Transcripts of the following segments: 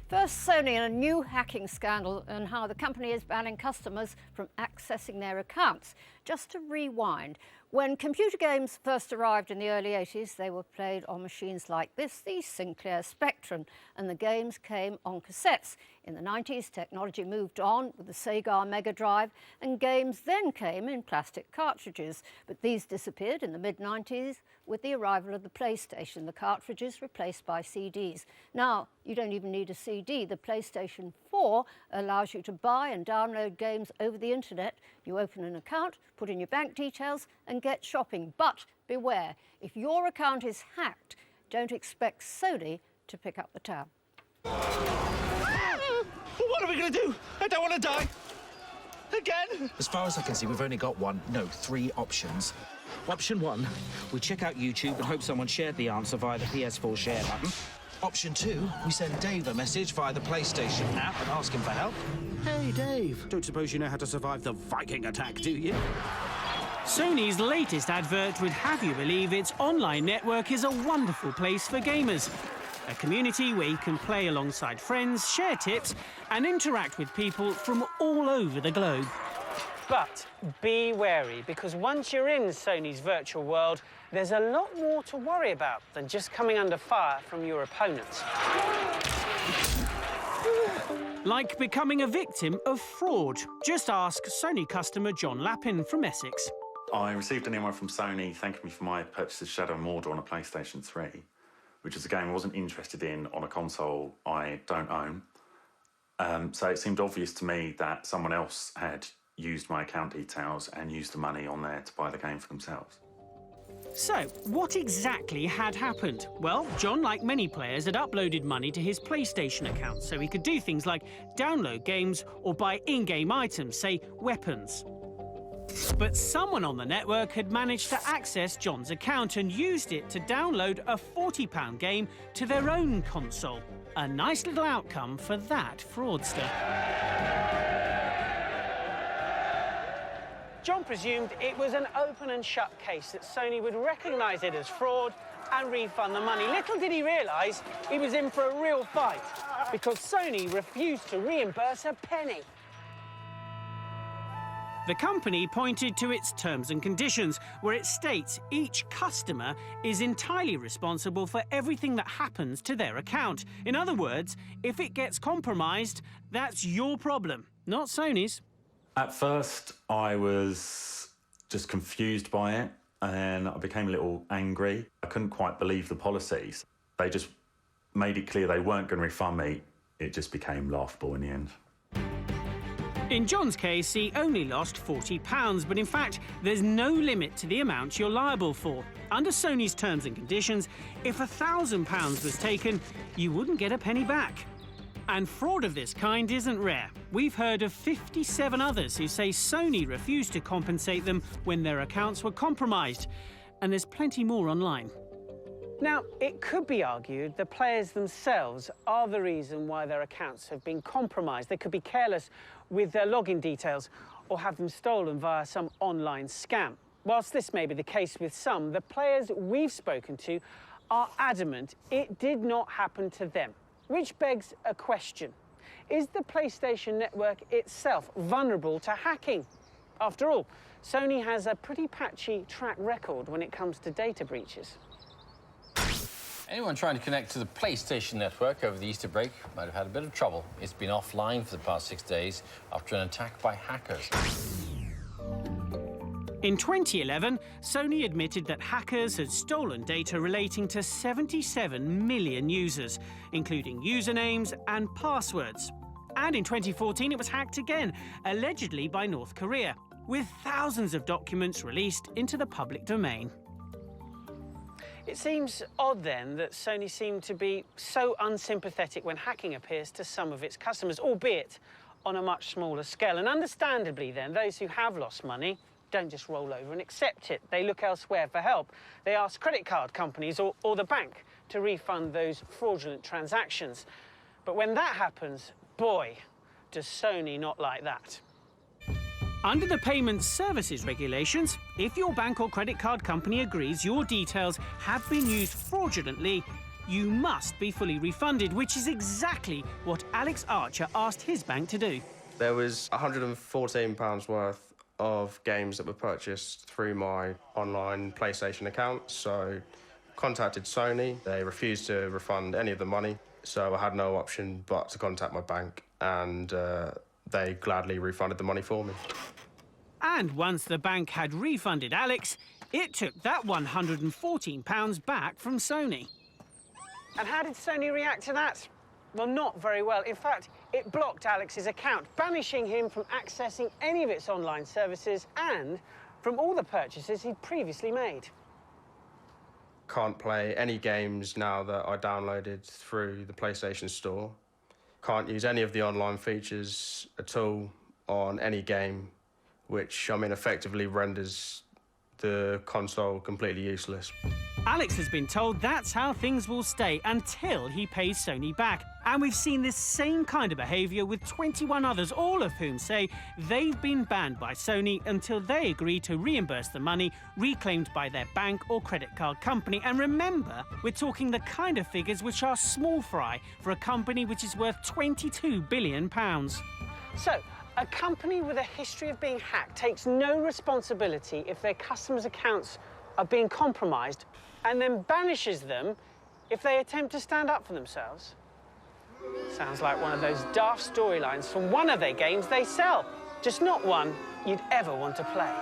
First, Sony and a new hacking scandal and how the company is banning customers from accessing their accounts. Just to rewind, when computer games first arrived in the early 80s, they were played on machines like this, the Sinclair Spectrum, and the games came on cassettes. In the 90s, technology moved on with the Sega Mega Drive, and games then came in plastic cartridges. But these disappeared in the mid-90s with the arrival of the PlayStation, the cartridges replaced by CDs. Now, you don't even need a CD. The PlayStation 4 allows you to buy and download games over the internet. You open an account, put in your bank details, and get shopping. But beware, if your account is hacked, don't expect Sony to pick up the tab. What are we going to do? I don't want to die. Again? As far as I can see, we've only got three options. Option 1, we check out YouTube and hope someone shared the answer via the PS4 share button. Option 2, we send Dave a message via the PlayStation app and ask him for help. Hey, Dave. Don't suppose you know how to survive the Viking attack, do you? Sony's latest advert would have you believe its online network is a wonderful place for gamers. A community where you can play alongside friends, share tips, and interact with people from all over the globe. But be wary, because once you're in Sony's virtual world, there's a lot more to worry about than just coming under fire from your opponents. Like becoming a victim of fraud. Just ask Sony customer John Lappin from Essex. I received an email from Sony thanking me for my purchase of Shadow of Mordor on a PlayStation 3, which is a game I wasn't interested in on a console I don't own. So it seemed obvious to me that someone else had used my account details and used the money on there to buy the game for themselves. So, what exactly had happened? Well, John, like many players, had uploaded money to his PlayStation account so he could do things like download games or buy in-game items, say weapons. But someone on the network had managed to access John's account and used it to download a £40 game to their own console. A nice little outcome for that fraudster. John presumed it was an open and shut case, that Sony would recognise it as fraud and refund the money. Little did he realise he was in for a real fight, because Sony refused to reimburse a penny. The company pointed to its terms and conditions, where it states each customer is entirely responsible for everything that happens to their account. In other words, if it gets compromised, that's your problem, not Sony's. At first, I was just confused by it, and I became a little angry. I couldn't quite believe the policies. They just made it clear they weren't going to refund me. It just became laughable in the end. In John's case, he only lost £40, but in fact, there's no limit to the amount you're liable for. Under Sony's terms and conditions, if £1,000 was taken, you wouldn't get a penny back. And fraud of this kind isn't rare. We've heard of 57 others who say Sony refused to compensate them when their accounts were compromised. And there's plenty more online. Now, it could be argued the players themselves are the reason why their accounts have been compromised. They could be careless with their login details or have them stolen via some online scam. Whilst this may be the case with some, the players we've spoken to are adamant it did not happen to them. Which begs a question. Is the PlayStation network itself vulnerable to hacking? After all, Sony has a pretty patchy track record when it comes to data breaches. Anyone trying to connect to the PlayStation network over the Easter break might have had a bit of trouble. It's been offline for the past 6 days after an attack by hackers. In 2011, Sony admitted that hackers had stolen data relating to 77 million users, including usernames and passwords. And in 2014, it was hacked again, allegedly by North Korea, with thousands of documents released into the public domain. It seems odd, then, that Sony seemed to be so unsympathetic when hacking appears to some of its customers, albeit on a much smaller scale. And understandably, then, those who have lost money don't just roll over and accept it. They look elsewhere for help. They ask credit card companies or the bank to refund those fraudulent transactions. But when that happens, boy, does Sony not like that. Under the Payment Services Regulations, if your bank or credit card company agrees your details have been used fraudulently, you must be fully refunded, which is exactly what Alex Archer asked his bank to do. There was £114 worth of games that were purchased through my online PlayStation account, so contacted Sony. They refused to refund any of the money, so I had no option but to contact my bank, and they gladly refunded the money for me. And once the bank had refunded Alex, it took that £114 back from Sony. And how did Sony react to that? Well, not very well. In fact, it blocked Alex's account, banishing him from accessing any of its online services and from all the purchases he'd previously made. Can't play any games now that I downloaded through the PlayStation Store. Can't use any of the online features at all on any game, which, I mean, effectively renders the console completely useless. Alex has been told that's how things will stay until he pays Sony back. And we've seen this same kind of behaviour with 21 others, all of whom say they've been banned by Sony until they agree to reimburse the money reclaimed by their bank or credit card company. And remember, we're talking the kind of figures which are small fry for a company which is worth £22 billion. So, a company with a history of being hacked takes no responsibility if their customers' accounts are being compromised and then banishes them if they attempt to stand up for themselves. Sounds like one of those daft storylines from one of their games they sell, just not one you'd ever want to play.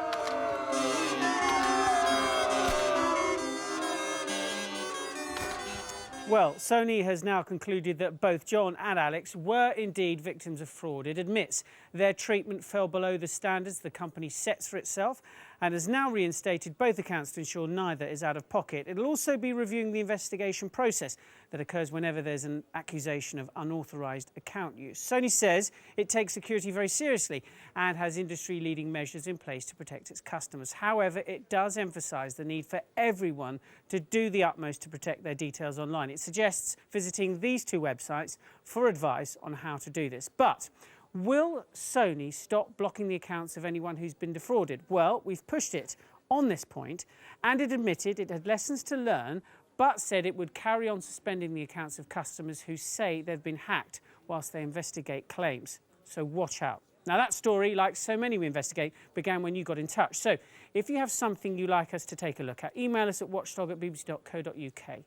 Well, Sony has now concluded that both John and Alex were indeed victims of fraud. It admits their treatment fell below the standards the company sets for itself and has now reinstated both accounts to ensure neither is out of pocket. It'll also be reviewing the investigation process that occurs whenever there's an accusation of unauthorised account use. Sony says it takes security very seriously and has industry-leading measures in place to protect its customers. However, it does emphasise the need for everyone to do the utmost to protect their details online. It suggests visiting these two websites for advice on how to do this. But will Sony stop blocking the accounts of anyone who's been defrauded? Well, we've pushed it on this point, and it admitted it had lessons to learn, but said it would carry on suspending the accounts of customers who say they've been hacked whilst they investigate claims. So watch out. Now, that story, like so many we investigate, began when you got in touch. So if you have something you'd like us to take a look at, email us at watchdog@bbc.co.uk.